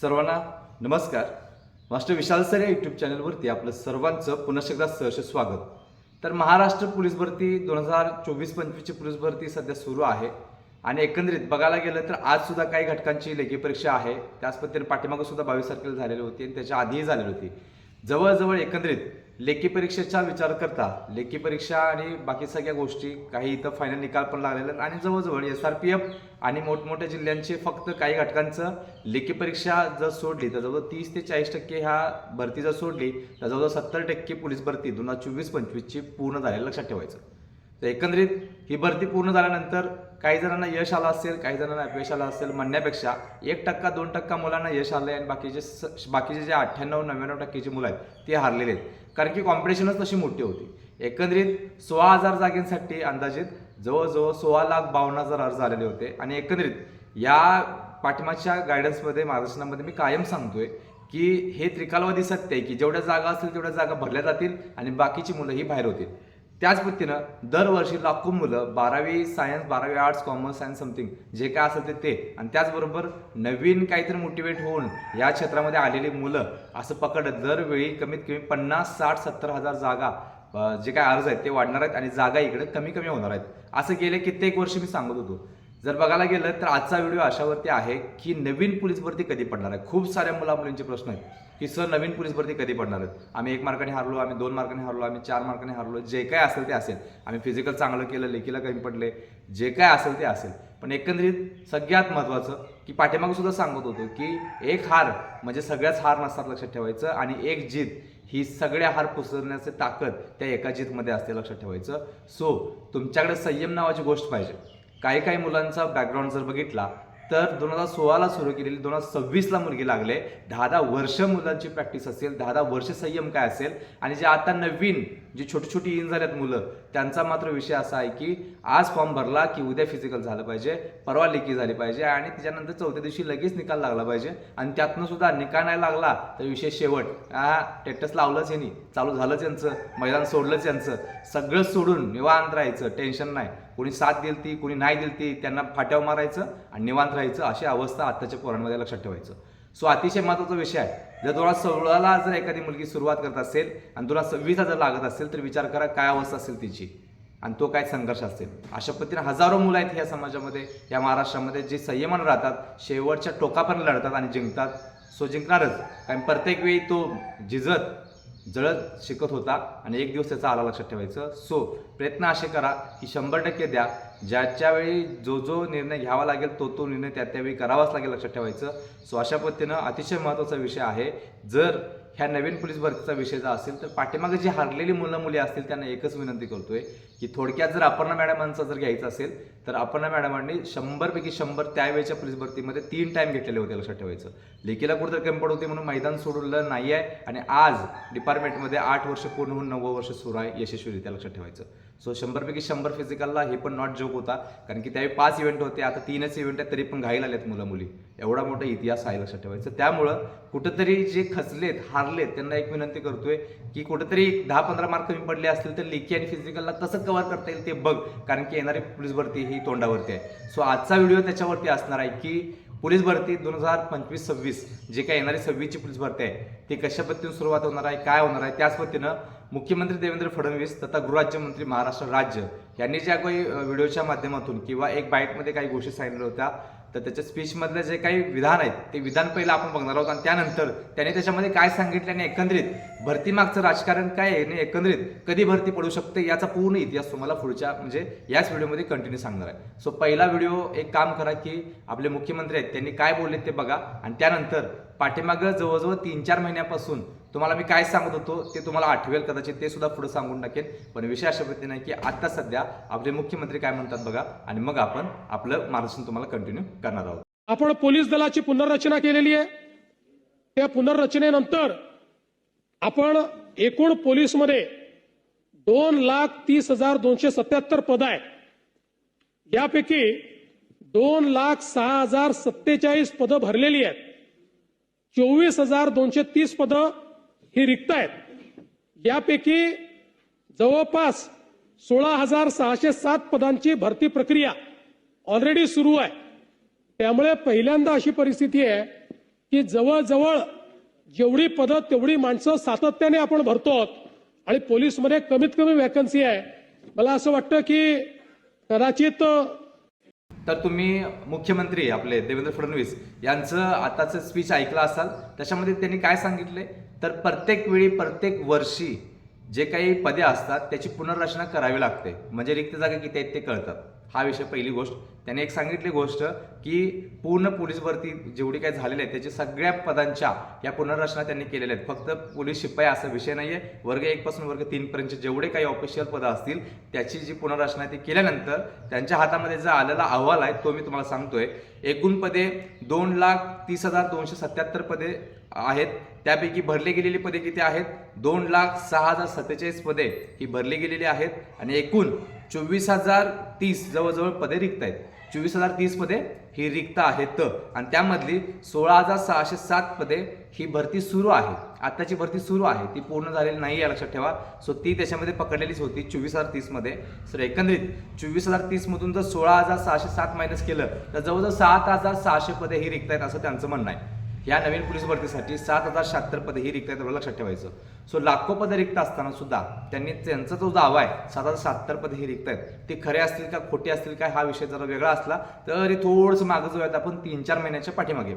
सर्वांना नमस्कार. मास्टर विशाल सर या यूट्यूब चॅनलवरती आपलं सर्वांचं पुन्हा एकदा सहर्ष स्वागत. तर महाराष्ट्र पोलीस भरती 2024-25ची पोलीस भरती सध्या सुरू आहे आणि एकंदरीत बघायला गेलं तर आज सुद्धा काही घटकांची लेखी परीक्षा आहे. त्याच पद्धतीने पाठीमागं सुद्धा 22 तारखेला झालेली होती आणि त्याच्या आधीही झालेली होती. जवळजवळ एकंदरीत लेखी परीक्षेचा विचार करता लेखी परीक्षा आणि बाकी सगळ्या गोष्टी काही इथं फायनल निकाल पण लागलेले आणि जवळजवळ SRPF आणि मोठमोठ्या जिल्ह्यांचे फक्त काही घटकांचं लेखी परीक्षा जर सोडली तर जवळजवळ 30 ते 40% ह्या भरती जर सोडली तर जवळजवळ 70% पोलीस भरती 2024-25ची पूर्ण झालेली लक्षात ठेवायचं. तर एकंदरीत ही भरती पूर्ण झाल्यानंतर काही जणांना यश आलं असेल, काही जणांना अपयश आलं असेल म्हणण्यापेक्षा 1% 2% मुलांना यश आलं आणि बाकीचे जे 98-99% मुलं आहेत ते हारलेले आहेत. कारण की कॉम्पिटिशनच तशी मोठी होती. एकंदरीत 16,000 जागेंसाठी अंदाजित जवळजवळ 16,52,000 अर्ज आलेले होते आणि एकंदरीत या पाठिंबाच्या गायडन्समध्ये मार्गदर्शनामध्ये मी कायम सांगतोय की हे त्रिकालवादी सत्य आहे की जेवढ्या जागा असतील तेवढ्या जागा भरल्या जातील आणि बाकीची मुलं ही बाहेर होतील. त्याच पद्धतीनं दरवर्षी लाखो मुलं 12वी सायन्स, 12वी आर्ट्स, कॉमर्स, सायन्स समथिंग जे काय असेल ते आणि त्याचबरोबर नवीन काहीतरी मोटिवेट होऊन या क्षेत्रामध्ये आलेली मुलं असं पकडत दरवेळी कमीत कमी 50, 60, 70 हजार जागा जे काय अर्ज आहेत ते वाढणार आहेत आणि जागा इकडे कमी कमी होणार आहेत. असं गेले कित्येक वर्ष मी सांगत होतो. जर बघायला गेलं तर आजचा व्हिडिओ अशावरती आहे की नवीन पोलीस भरती कधी पडणार आहे. खूप साऱ्या मुलामुलींचे प्रश्न आहेत की सर नवीन पोलीस भरती कधी पडणार आहेत. आम्ही 1 मार्काने हारलो, आम्ही 2 मार्काने हारलो, आम्ही 4 मार्काने हारलो, जे काय असेल ते असेल. आम्ही फिजिकल चांगलं केलं, लेखीला कमी पडले, जे काय असेल ते असेल. पण एकंदरीत सगळ्यात महत्त्वाचं की पाठीमागं सुद्धा सांगत होतो की एक हार म्हणजे सगळ्याच हार नसतात लक्षात ठेवायचं आणि एक जीत ही सगळ्या हार पुसरण्याची ताकद त्या एका जीतमध्ये असते लक्षात ठेवायचं. सो तुमच्याकडे संयम नावाची गोष्ट पाहिजे. काही मुलांचा बॅकग्राऊंड जर बघितला तर 2016ला सुरू केलेली 2026ला मुलगी लागले. 10 वर्ष मुलांची प्रॅक्टिस असेल, 10 वर्ष संयम काय असेल आणि जे आता नवीन जी छोटी इन झाल्यात मुलं त्यांचा मात्र विषय असा आहे की आज फॉर्म भरला की उद्या फिजिकल झालं पाहिजे, परवा लेखी झाली पाहिजे आणि त्याच्यानंतर चौथ्या दिवशी लगेच निकाल लागला पाहिजे आणि त्यातनं सुद्धा निकाल नाही लागला तर विषय शेवट. टेटस लावलंच यांनी, चालू झालंच यांचं, मैदान सोडलंच यांचं, सगळं सोडून निवांत राहायचं, टेन्शन नाही. कोणी साथ दिली ती, कोणी नाही दिली ती, त्यांना फाट्यावर मारायचं आणि निवांत राहायचं. अशी अवस्था आत्ताच्या पोरांमध्ये लक्षात ठेवायचं. सो अतिशय महत्त्वाचा विषय आहे. जर 2016ला जर एखादी मुलगी सुरुवात करत असेल आणि 2026ला जर लागत असेल तर विचार करा काय अवस्था असेल तिची आणि तो काय संघर्ष असेल. अशा पद्धतीने हजारो मुलं आहेत ह्या समाजामध्ये, या महाराष्ट्रामध्ये जे संयमानं राहतात, शेवटच्या टोकापर्यंत लढतात आणि जिंकतात. सो जिंकणारच, कारण प्रत्येक वेळी तो जळत शिकत होता आणि एक दिवस त्याचा आला लक्षात ठेवायचं. सो प्रयत्न असे करा की 100% द्या. ज्याच्या वेळी जो निर्णय घ्यावा लागेल तो निर्णय त्यावेळी करावाच लागेल लक्षात ठेवायचं. सो अशा पद्धतीनं अतिशय महत्त्वाचा विषय आहे. जर ह्या नवीन पोलीस भरतीचा विषय जर असेल तर पाठीमागे जी हारलेली मुली असतील त्यांना एकच विनंती करतोय की थोडक्यात जर अपर्णा मॅडमांचा जर घ्यायचं असेल तर अपर्णा मॅडमांनी 100पैकी 100 त्यावेळेच्या पोलीस भरतीमध्ये 3 टाइम घेतलेले होते लक्षात ठेवायचं. लेखीला कुठेतरी कमी पड होते म्हणून मैदान सोडलं नाही आहे आणि आज डिपार्टमेंटमध्ये 8 वर्ष पूर्ण होऊन 9वं वर्ष सुरू आहे यशस्वीरित्या लक्षात ठेवायचं. सो 100पैकी 100 फिजिकलला हे पण नॉट जोक होता, कारण की त्यावेळी 5 इव्हेंट होते, आता 3च इव्हेंट आहेत तरी पण घाईला आलेत मुली. एवढा मोठा इतिहास आहे लक्षात ठेवायचं. त्यामुळं कुठंतरी जे खचलेत, हारलेत त्यांना एक विनंती करतोय की कुठेतरी 10-15 मार्क कमी पडले असतील तर लेखी आणि फिजिकलला कसं कव्हर करता येईल ते बघ, कारण की येणारी पोलीस भरती ही तोंडावरती आहे. सो आजचा व्हिडिओ त्याच्यावरती असणार आहे की पोलीस भरती 2025-26 जे काही येणारी 26ची पोलीस भरती आहे ती कशा पद्धतीने सुरुवात होणार आहे, काय होणार आहे. त्याच पद्धतीनं मुख्यमंत्री देवेंद्र फडणवीस तथा गृहराज्यमंत्री महाराष्ट्र राज्य यांनी ज्या काही व्हिडिओच्या माध्यमातून किंवा एक बाईटमध्ये काही गोष्टी सांगितल्या होत्या तर त्याच्या स्पीचमधले जे काही विधान आहेत ते विधान पहिलं आपण बघणार आहोत आणि त्यानंतर त्याने त्याच्यामध्ये काय सांगितलं आणि एकंदरीत भरतीमागचं राजकारण काय आहे आणि एकंदरीत कधी भरती पडू शकते याचा पूर्ण इतिहास तुम्हाला पुढच्या म्हणजे याच व्हिडिओमध्ये कंटिन्यू सांगणार आहे. सो पहिला व्हिडिओ एक काम करा की आपले मुख्यमंत्री आहेत त्यांनी काय बोलले ते बघा आणि त्यानंतर पाठीमागं जवळजवळ 3-4 महिन्यापासून तुम्हाला मी काय सांगत होतो ते तुम्हाला आठवेल, कदाचित ते सुद्धा पुढे सांगून टाकेन. पण विषय अशा पद्धतीने आहे की आता सध्या आपले मुख्यमंत्री काय म्हणतात बघा आणि मग आपण आपलं मार्गदर्शन तुम्हाला कंटिन्यू करणार आहोत. आपण पोलीस दलाची पुनर्रचना केलेली आहे. त्या पुनर्रचनेनंतर आपण एकूण पोलीसमध्ये 2,30,277 पद आहेत. यापैकी 2,06,047 पदं भरलेली आहेत. 24,230 पदं ही रिक्त आहेत. यापैकी जवळपास 16,607 पदांची भरती प्रक्रिया ऑलरेडी सुरू आहे. त्यामुळे पहिल्यांदा अशी परिस्थिती आहे की जवळजवळ जेवढी पदं तेवढी माणसं सातत्याने आपण भरतो आहोत आणि पोलीसमध्ये कमीत कमी वॅकन्सी आहे. मला असं वाटतं की कदाचित तर तुम्ही मुख्यमंत्री आपले देवेंद्र फडणवीस यांचं आताचं स्पीच ऐकलं असाल. त्याच्यामध्ये त्यांनी काय सांगितले, तर प्रत्येक वेळी प्रत्येक वर्षी जे काही पदे असतात त्याची पुनर्रचना करावी लागते, म्हणजे रिक्त जागा किती आहेत ते कळतात. हा विषय पहिली गोष्ट. त्यांनी एक सांगितली गोष्ट की पूर्ण पोलीस भरती जेवढी काही झालेली आहे त्याच्या सगळ्या पदांच्या या पुनर्रचना त्यांनी केलेल्या आहेत. फक्त पोलीस शिपाई असा विषय नाहीये. वर्ग 1 पासून वर्ग 3 पर्यंत जेवढे काही ऑफिशियल पदं असतील त्याची जी पुनर्रचना आहे ती केल्यानंतर त्यांच्या हातामध्ये जो आलेला अहवाल आहे तो मी तुम्हाला सांगतोय. एकूण पदे 2,30,277 पदे आहेत. त्यापैकी भरली गेलेली पदे किती आहेत, 2,06,047 पदे ही भरली गेलेली आहेत आणि एकूण 24,030 जवळजवळ पदे रिक्त आहेत. 24,030 पदे ही रिक्त आहेत आणि त्यामधली 16,607 पदे ही भरती सुरू आहे. आत्ताची भरती सुरू आहे, ती पूर्ण झालेली नाही आहे, लक्षात ठेवा. सो ती त्याच्यामध्ये पकडलेलीच होती 24,030 मध्ये. सर एकंदरीत 24,030 मधून जर 16,607 मायनस केलं तर जवळजवळ 7,600 पदे ही रिक्त आहेत असं त्यांचं म्हणणं आहे. या नवीन पोलीस भरतीसाठी 7,076 पदे ही रिक्त आहेत, लक्षात ठेवायचं. सो लाखो पदे रिक्त असताना सुद्धा त्यांचा जो दावा आहे 7,076 पदे ही रिक्त आहेत, ते खरे असतील का खोटे असतील काय हा विषय जरा वेगळा असला तरी थोडंसं मागं जाऊयात आपण 3-4 महिन्याच्या पाठीमागे.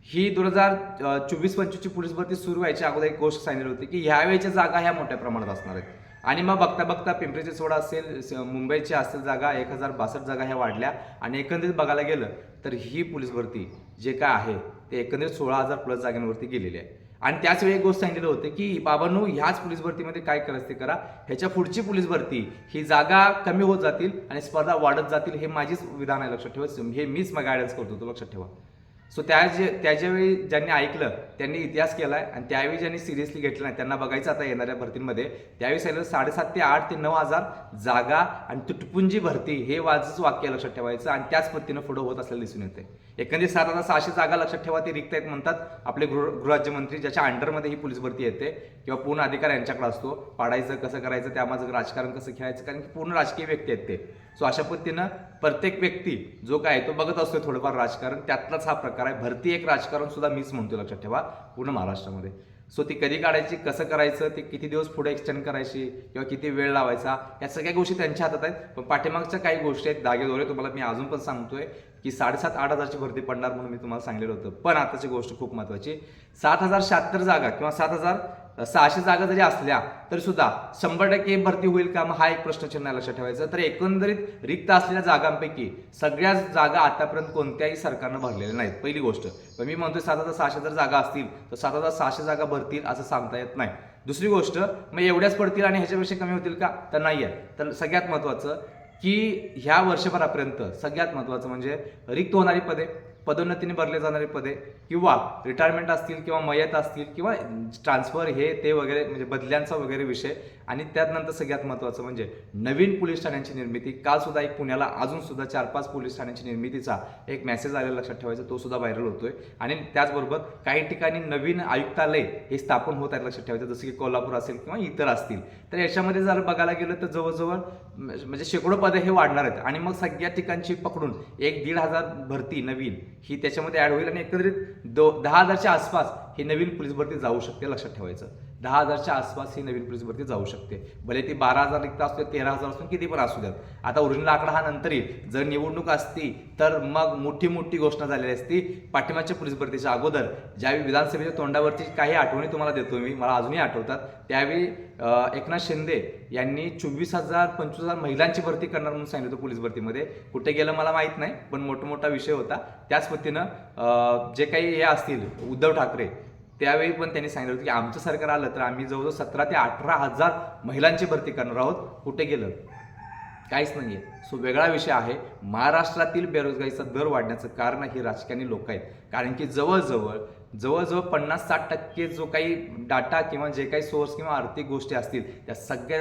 ही 2024-25 ची पोलीस भरती सुरू व्हायच्या अगोदर एक गोष्ट सांगितली होती की ह्यावेळेच्या जागा ह्या मोठ्या प्रमाणात असणार आहेत. आणि मग बघता बघता पिंपरी चिंचवड असेल, मुंबईची असेल जागा 1,062 जागा ह्या वाढल्या आणि एकंदरीत बघायला गेलं तर ही पोलीस भरती जे काय आहे ते एकंदरीत 16,000 प्लस जागांवरती गेलेली आहे. आणि त्याच वेळी एक गोष्ट सांगितलेली होती की बाबांनो ह्याच पोलीस भरतीमध्ये काय करायचं ते करा, ह्याच्या पुढची पोलीस भरती ही जागा कमी होत जातील आणि स्पर्धा वाढत जातील, हे माझीच विधान आहे, लक्षात ठेवा. हे मीच मग गायडन्स करतो तो, लक्षात ठेवा. सो त्याच्यावेळी ज्यांनी ऐकलं त्यांनी इतिहास केलाय आणि त्यावेळी ज्यांनी सिरियसली घेतलं नाही त्यांना बघायचं आता येणाऱ्या भरतींमध्ये. त्यावेळी सांगितलं 7,500 ते 8,000 ते 9,000 जागा आणि तुटपुंजी भरती हे वाजच वाक्य लक्षात ठेवायचं आणि त्याच पद्धतीनं पुढे होत असलेलं दिसून येते. एकंदरीत 7,600 जागा लक्षात ठेवा ती रिक्त आहेत म्हणतात आपले गृहराज्यमंत्री, ज्याच्या अंडरमध्ये ही पोलीस भरती येते किंवा पूर्ण अधिकार यांच्याकडे असतो. पाडायचं कसं करायचं, त्यामागं राजकारण कसं खेळायचं, कारण की पूर्ण राजकीय व्यक्ती आहेत ते. सो अशा पद्धतीनं प्रत्येक व्यक्ती जो काय तो बघत असतो थोडंफार राजकारण, त्यातलाच हा प्रकार आहे. भरती एक राजकारण सुद्धा मीच म्हणतो, लक्षात ठेवा, पूर्ण महाराष्ट्रामध्ये. सो ती कधी काढायची, कसं करायचं, ते किती दिवस पुढे एक्सटेंड करायची किंवा किती वेळ लावायचा, या सगळ्या गोष्टी त्यांच्या हातात आहेत. पण पाठीमागच्या काही गोष्टी आहेत दागेदोरे, तुम्हाला मी अजून पण सांगतोय की 7,500-8,000ची भरती पडणार म्हणून मी तुम्हाला सांगितलं होतं. पण आताची गोष्ट खूप महत्त्वाची, 7,076 जागा किंवा 7,600 जागा जरी असल्या तर सुद्धा 100% भरती होईल का, मग हा एक प्रश्नचिन्ह लक्षात ठेवायचा. तर एकंदरीत रिक्त असलेल्या जागांपैकी सगळ्या जागा आतापर्यंत कोणत्याही सरकारनं भरलेल्या नाहीत, पहिली गोष्ट. पण मी म्हणतोय 7,600 जर जागा असतील तर 7,600 जागा भरतील असं सांगता येत नाही. दुसरी गोष्ट, मग एवढ्याच पडतील आणि ह्याच्यापेक्षा कमी होतील का, तर नाही आहे. तर सगळ्यात महत्त्वाचं की ह्या वर्षभरापर्यंत सगळ्यात महत्त्वाचं म्हणजे रिक्त होणारी पदे, पदोन्नतीने भरले जाणारी पदे किंवा रिटायरमेंट असतील किंवा मयत असतील किंवा ट्रान्सफर हे ते वगैरे, म्हणजे बदल्यांचा वगैरे विषय. आणि त्यानंतर सगळ्यात महत्त्वाचं म्हणजे नवीन पोलीस ठाण्यांची निर्मिती. काल सुद्धा एक पुण्याला अजून सुद्धा 4-5 पोलीस ठाण्यांची निर्मितीचा एक मेसेज आलेला, लक्षात ठेवायचा, तो सुद्धा व्हायरल होतोय. आणि त्याचबरोबर काही ठिकाणी नवीन आयुक्तालय हे स्थापन होत आहेत, लक्षात ठेवायचं, जसं की कोल्हापूर असेल किंवा इतर असतील. तर याच्यामध्ये जर बघायला गेलं तर जवळजवळ म्हणजे शेकडो पदे हे वाढणार आहेत. आणि मग सगळ्या ठिकाणची पकडून 1,000-1,500 भरती नवीन ही त्याच्यामध्ये ऍड होईल आणि एकंदरीत 10,000च्या आसपास ही नवीन पोलीस भरती जाऊ शकते, लक्षात ठेवायचं. 10,000च्या आसपास ही नवीन पोलीस भरती जाऊ शकते. भले ती 12,000 रिक्त असू दे, 13,000 असू किती पण असू द्यात. आता ओरिजिनल आकडा हा नंतर येईल. जर निवडणूक असती तर मग मोठी घोषणा झालेली असती. पाठिंबाच्या पोलीस भरतीच्या अगोदर ज्यावेळी विधानसभेच्या तोंडावरची काही आठवणी तुम्हाला देतो मी, मला अजूनही आठवतात. त्यावेळी एकनाथ शिंदे यांनी 24,000-25,000 महिलांची भरती करणार म्हणून सांगितलं होतं पोलीस भरतीमध्ये. कुठे गेलं मला माहित नाही, पण मोठा विषय होता. त्याच पद्धतीनं जे काही हे असतील उद्धव ठाकरे, त्यावेळी पण त्यांनी सांगितलं होतं की आमचं सरकार आलं तर आम्ही जवळजवळ 17,000 ते 18,000 महिलांची भरती करणार आहोत. कुठे गेलं, काहीच नाहीये. सो वेगळा विषय आहे. महाराष्ट्रातील बेरोजगारीचा दर वाढण्याचं कारण ही राजकारणी लोक आहेत. कारण की जवळजवळ 50-60% जो काही डाटा किंवा जे काही सोर्स किंवा आर्थिक गोष्टी असतील त्या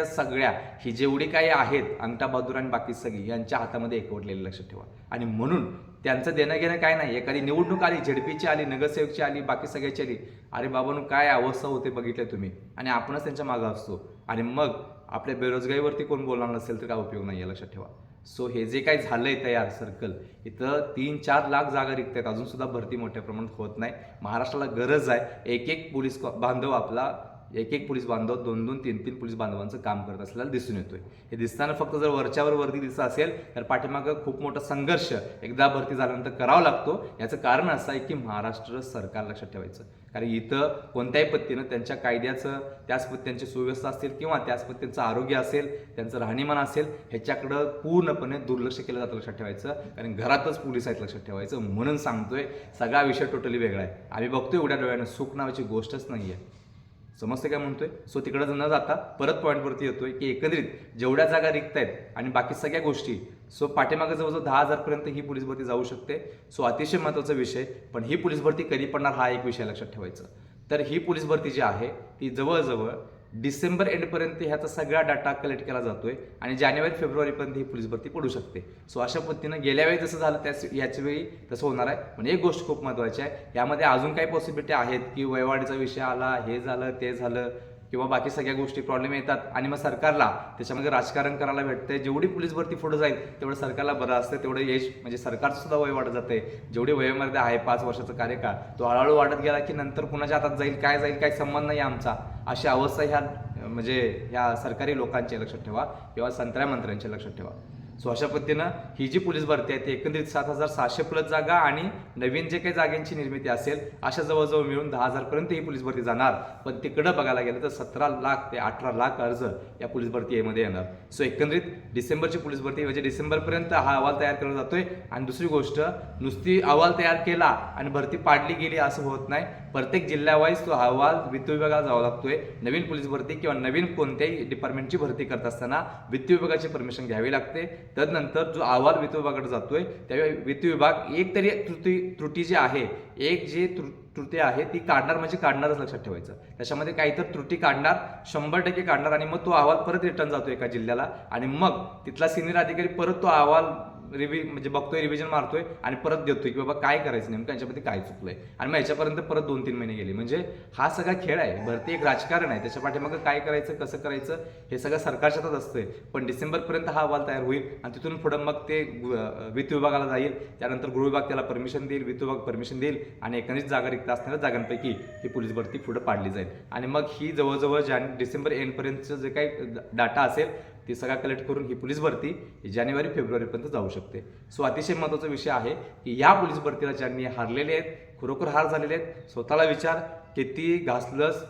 सगळ्या ही जेवढी काही आहेत अंगठा बहादूर आणि बाकी सगळी यांच्या हातामध्ये एकवटलेले, लक्षात ठेवा. आणि म्हणून त्यांचं देणं घेणं काय नाही. एखादी निवडणूक आली, झेडपीची आली, नगरसेवकची आली, बाकी सगळ्याची आली, अरे बाबांनो काय अवस्था होते बघितलं तुम्ही, आणि आपणच त्यांच्या मागं असतो. आणि मग आपल्या बेरोजगारीवरती कोण बोलणार नसेल तर काय उपयोग नाही आहे, लक्षात ठेवा. सो हे जे काही झालंय तयार सर्कल, इथं 3-4 लाख जागा रिक्त आहेत, अजून सुद्धा भरती मोठ्या प्रमाणात होत नाही. महाराष्ट्राला गरज आहे एक एक पोलीस बांधव आपला, एक एक पोलीस बांधव 2-2, 3-3 पोलीस बांधवांचं काम करत असलेला दिसून येतोय. हे दिसताना फक्त जर वरच्यावर वर्दी दिसत असेल तर पाठीमागं खूप मोठा संघर्ष एकदा भरती झाल्यानंतर करावा लागतो. याचं कारण असं आहे की महाराष्ट्र सरकार लक्षात ठेवायचं, कारण इथं कोणत्याही पद्धतीनं त्यांच्या कायद्याचं, त्याच पद्धतीची सुव्यवस्था असेल किंवा त्याच पद्धतीचं आरोग्य असेल, त्यांचं राहणीमान असेल, ह्याच्याकडं पूर्णपणे दुर्लक्ष केलं जातं. लक्षात ठेवायचं, कारण घरातच पोलीस आहेत, लक्षात ठेवायचं. म्हणून सांगतोय सगळा विषय टोटली वेगळा आहे. आम्ही बघतोय एवढ्या डोळ्यानं, सुख नावाची गोष्टच नाही आहे. समजते काय म्हणतोय? सो तिकडं न जाता परत पॉईंटवरती येतोय की एकंदरीत जेवढ्या जागा रिक्त आहेत आणि बाकी सगळ्या गोष्टी, सो पाठीमागं जवळजवळ 10,000 पर्यंत ही पोलीस भरती जाऊ शकते. सो अतिशय महत्त्वाचा विषय. पण ही पोलीस भरती कधी पडणार हा एक विषय लक्षात ठेवायचा. तर ही पोलीस भरती जी आहे ती जवळजवळ डिसेंबर एंडपर्यंत ह्याचा सगळा डाटा कलेक्ट केला जातोय आणि जानेवारी-फेब्रुवारीपर्यंत ही पोलीस भरती पडू शकते. सो अशा पद्धतीनं गेल्या वेळी जसं झालं त्याच याच्या वेळी तसं होणार आहे. पण एक गोष्ट खूप महत्त्वाची आहे, यामध्ये अजून काही पॉसिबिलिटी आहेत की वयवाढीचा विषय आला, हे झालं ते झालं किंवा बाकी सगळ्या गोष्टी प्रॉब्लेम येतात आणि मग सरकारला त्याच्यामध्ये राजकारण करायला भेटतंय. जेवढी पोलीस भरती पुढे जाईल तेवढं सरकारला बरं असतं, तेवढं यश म्हणजे सरकारचं सुद्धा वय वाढत जाते. जेवढी वयोमर्यादा आहे 5 वर्षाचा कार्यकाळ, तो हळूहळू वाढत गेला की नंतर कुणाच्या हातात जाईल काय संबंध नाही आमचा, अशी अवस्था ह्या म्हणजे ह्या सरकारी लोकांच्या लक्षात ठेवा किंवा संत्र्या मंत्र्यांच्या लक्षात ठेवा. सो अशा पद्धतीनं ही जी पोलीस भरती आहे ती एकंदरीत 7,600 प्लस जागा आणि नवीन जे काही जागांची निर्मिती असेल अशा जवळजवळ मिळून 10,000 पर्यंत ही पोलीस भरती जाणार. पण तिकडं बघायला गेलं तर 17 लाख ते 18 लाख अर्ज या पोलीस भरतीमध्ये येणार. सो एकंदरीत डिसेंबरची पोलीस भरती म्हणजे डिसेंबरपर्यंत हा अहवाल तयार केला जातोय. आणि दुसरी गोष्ट, नुसती अहवाल तयार केला आणि भरती पाडली गेली असं होत नाही. प्रत्येक जिल्ह्यावाईज तो अहवाल वित्त विभागाला जावा लागतोय. नवीन पोलीस भरती किंवा नवीन कोणत्याही डिपार्टमेंटची भरती करत असताना वित्त विभागाची परमिशन घ्यावी लागते. तदनंतर जो अहवाल वित्त विभागाकडे जातोय त्यावेळी वित्त विभाग एक तरी त्रुटी जी आहे, एक जी त्रुटी आहे ती काढणार म्हणजे काढणारच, लक्षात ठेवायचं. त्याच्यामध्ये काहीतरी त्रुटी काढणार, 100% काढणार आणि मग तो अहवाल परत रिटर्न जातो एका जिल्ह्याला आणि मग तिथला सिनियर अधिकारी परत तो अहवाल म्हणजे बघतोय, रिव्हिजन मारतोय आणि परत देतोय की बाबा काय करायचं नेमकं, यांच्यामध्ये काय चुकलंय. आणि मग याच्यापर्यंत परत 2-3 महिने गेले. म्हणजे हा सगळा खेळ आहे. भरती एक राजकारण आहे. त्याच्या पाठीमागं काय करायचं, कसं करायचं हे सगळं सरकारच्या हातात असतंय. पण डिसेंबरपर्यंत हा अहवाल तयार होईल आणि तिथून पुढं मग ते वित्त विभागाला जाईल. त्यानंतर गृह विभाग त्याला परमिशन देईल, वित्त विभाग परमिशन देईल आणि एकंदरीत जागा रिक्त असणाऱ्या जागांपैकी ही पोलीस भरती पुढे पाडली जाईल. आणि मग ही जवळजवळ डिसेंबर एंडपर्यंतचं जे काही डाटा असेल ती सगळा कलेक्ट करून ही पोलीस भरती जानेवारी-फेब्रुवारीपर्यंत जाऊ शकते. सो अतिशय महत्त्वाचा विषय आहे की या पोलीस भरतीला ज्यांनी हारलेले आहेत, खरोखर हार झालेले आहेत, स्वतःला विचार, किती घासलंस,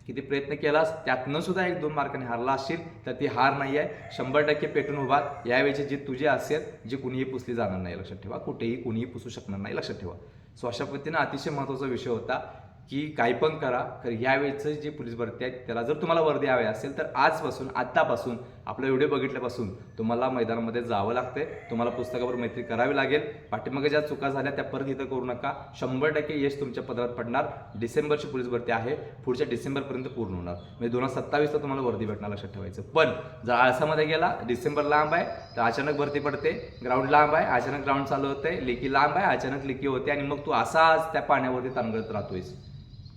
किती प्रयत्न केलास, त्यातनं सुद्धा 1-2 मार्काने हारला असशील तर ती हार नाही आहे. 100% पेटून उभा. यावेळेची जीत तुझी असेल, जी कुणीही पुसली जाणार नाही, लक्षात ठेवा. कुठेही कुणीही पुसू शकणार नाही, लक्षात ठेवा. सो अशा पद्धतीनं अतिशय महत्त्वाचा विषय होता की काही पण करा, कारण ह्यावेळेचं जी पोलीस भरती आहे त्याला जर तुम्हाला वर्दी हवी असेल तर आजपासून, आत्तापासून आपला व्हिडिओ बघितल्यापासून तुम्हाला मैदानामध्ये जावं लागतंय. तुम्हाला पुस्तकावर मैत्री करावी लागेल. पाठीमागे ज्या चुका झाल्या त्या परत इथं करू नका. 100% यश तुमच्या पदरात पडणार. डिसेंबरची पोलीस भरती आहे, पुढच्या डिसेंबरपर्यंत पूर्ण होणार. म्हणजे 2027ला तुम्हाला वर्दी भेटणार, लक्षात ठेवायचं. पण जर आळसामध्ये गेला, डिसेंबर लांब आहे तर अचानक भरती पडते, ग्राउंड लांब आहे अचानक ग्राउंड चालू होतंय, लेकी लांब आहे अचानक लेकी होते आणि मग तू असाच त्या पाण्यावरती ताणगळत राहतोयस.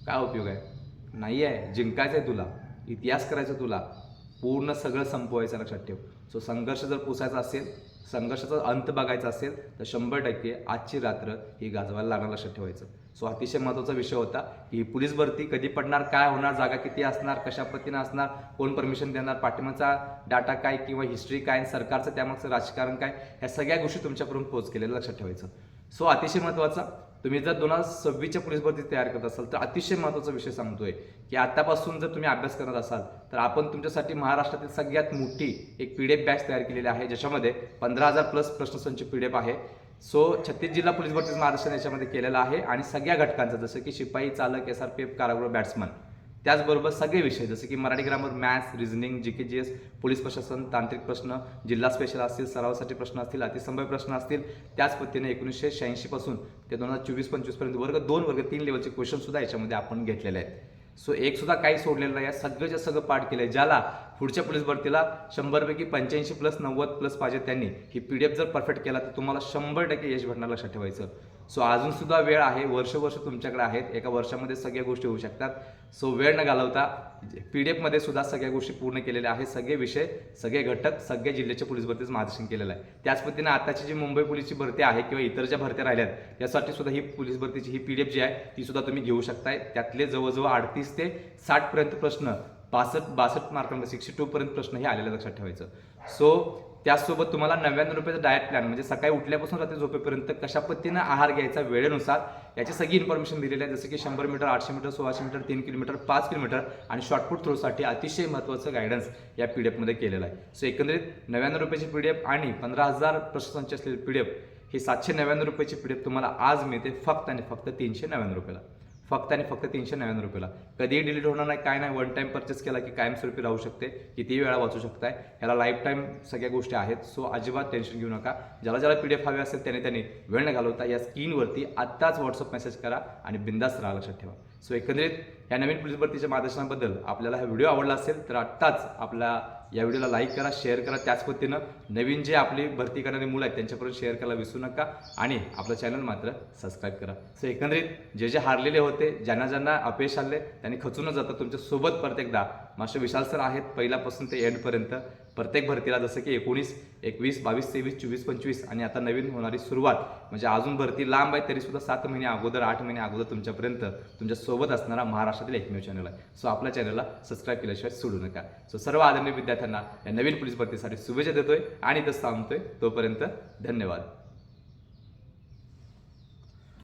काय उपयोग आहे? नाही आहे. जिंकायचं आहे तुला, इतिहास करायचा तुला, पूर्ण सगळं संपवायचं, लक्षात ठेव. सो संघर्ष जर पुसायचा असेल, संघर्षाचा अंत बघायचा असेल तर 100% आजची रात्र ही गाजवायला लागणार, लक्षात ठेवायचं. सो अतिशय महत्त्वाचा विषय होता की ही पोलीस भरती कधी पडणार, काय होणार, जागा किती असणार, कशा पद्धतीनं असणार, कोण परमिशन देणार, पाठिंबाचा डाटा काय किंवा हिस्ट्री काय, सरकारचं त्यामागचं राजकारण काय, ह्या सगळ्या गोष्टी तुमच्यापर्यंत पोहोच केलेल्या, लक्षात ठेवायचं. सो अतिशय महत्त्वाचा, तुम्ही जर 2026च्या पोलीस भरती तयार करत असाल तर अतिशय महत्त्वाचा विषय सांगतोय की आतापासून जर तुम्ही अभ्यास करत असाल तर आपण तुमच्यासाठी महाराष्ट्रातील सगळ्यात मोठी एक PDF बॅच तयार केलेली आहे, ज्याच्यामध्ये 15,000 प्लस प्रश्नसंच PDF आहे. सो 36 जिल्हा पोलीस भरती महाराष्ट्राने याच्यामध्ये केलेला आहे आणि सगळ्या घटकांचं, जसं की शिपाई, चालक, SRPF, कारागृह, बॅट्समन, त्याचबरोबर सगळे विषय जसे की Marathi grammar, maths, reasoning, GK GS, police प्रशासन, तांत्रिक प्रश्न, जिल्हा स्पेशल असतील, सरावासाठी प्रश्न असतील, अतिसंभाव्य प्रश्न असतील. त्याच पद्धतीने 1986 पासून ते 2024-25 पर्यंत वर्ग 2, वर्ग 3 लेवलचे क्वेश्चन सुद्धा याच्यामध्ये आपण घेतलेले आहेत. सो एक सुद्धा काही सोडलेलं नाही, सगळंच्या सगळं पाठ केलंय. ज्याला पुढच्या पोलीस भरतीला 100पैकी 85 प्लस 90 प्लस पाहिजे त्यांनी ही PDF जर परफेक्ट केला तर तुम्हाला 100% यश भेटणार, लक्षात ठेवायचं. सो अजून सुद्धा वेळ आहे, वर्ष तुमच्याकडे आहेत, एका वर्षामध्ये सगळ्या गोष्टी होऊ शकतात. सो वेळ न घालवता PDF मध्ये सुद्धा सगळ्या गोष्टी पूर्ण केलेल्या आहेत, सगळे विषय, सगळे घटक, सगळ्या जिल्ह्याच्या पोलीस भरतीचं मार्गदर्शन केलेलं आहे. त्याच पद्धतीने आताची जी मुंबई पोलीसची भरती आहे किंवा इतर ज्या भरत्या राहिल्यात यासाठी सुद्धा ही पोलीस भरतीची ही PDF जी आहे ती सुद्धा तुम्ही घेऊ शकताय. त्यातले जवळजवळ 38 ते 60 पर्यंत प्रश्न 62 मार्कांमध्ये 62 पर्यंत प्रश्न हे आलेले लक्षात ठेवायचं. सो त्याचसोबत तुम्हाला 99 रुपयाचा डाएट प्लॅन म्हणजे सकाळी उठल्यापासून रात्री झोपेपर्यंत कशा पद्धतीनं आहार घ्यायचा वेळेनुसार याची सगळी इन्फॉर्मेशन दिलेली आहे. जसं की 100 metre, 800 metre, 1600 metre, 3 kilometre, 5 kilometre आणि शॉर्टपुट थ्रोसाठी अतिशय महत्त्वाचं गायडन्स या PDF मध्ये केलेलं आहे. सो एकंदरीत 99 रुपयाची PDF आणि 15,000 प्रश्नसंच असलेली PDF ही 799 रुपयाची PDF तुम्हाला आज मिळते फक्त आणि फक्त 399 रुपयाला. फक्त आणि फक्त 399 रुपयाला. कधीही डिलीट होणार नाही, काय नाही. वन टाइम परचेस केला की कायमस्वरूपी राहू शकते, कितीही वेळा वाचू शकताय. ह्याला लाईफ टाईम सगळ्या गोष्टी आहेत. सो अजिबात टेन्शन घेऊ नका. ज्याला PDF हवे असेल त्यांनी वेळ न घालवता या स्क्रीनवरती आत्ताच व्हॉट्सअप मेसेज करा आणि बिंदास राहा, लक्षात ठेवा. सो एकंदरीत या नवीन पोलीस भरतीच्या मार्गदर्शनाबद्दल आपल्याला हा व्हिडिओ आवडला असेल तर आत्ताच आपला या व्हिडिओला लाईक करा, शेअर करा. त्याच पद्धतीनं नवीन जे आपली भरती करणारी मुलं आहेत त्यांच्यापर्यंत शेअर करायला विसरू नका आणि आपलं चॅनल मात्र सबस्क्राईब करा. सो एकंदरीत जे हारलेले होते, ज्यांना अपयश आले त्यांनी खचून जातात तुमच्या सोबत परत एकदा मास्टर विशाल सर आहेत पहिल्यापासून ते एंडपर्यंत. प्रत्येक भरतीला जसं की 19, 21, 22, 23, 24, 25 आणि आता नवीन होणारी सुरुवात म्हणजे अजून भरती लांब आहे तरी सुद्धा 7 महिने अगोदर, 8 महिने अगोदर तुमच्यापर्यंत तुमच्या सोबत असणारा महाराष्ट्रातील एकमेव चॅनल आहे. सो आपल्या चॅनलला सबस्क्राईब केल्याशिवाय सोडू नका. सो सर्व आदरणीय विद्यार्थ्यांना या नवीन पोलीस भरतीसाठी शुभेच्छा देतोय आणि तसं सांगतोय. तोपर्यंत धन्यवाद.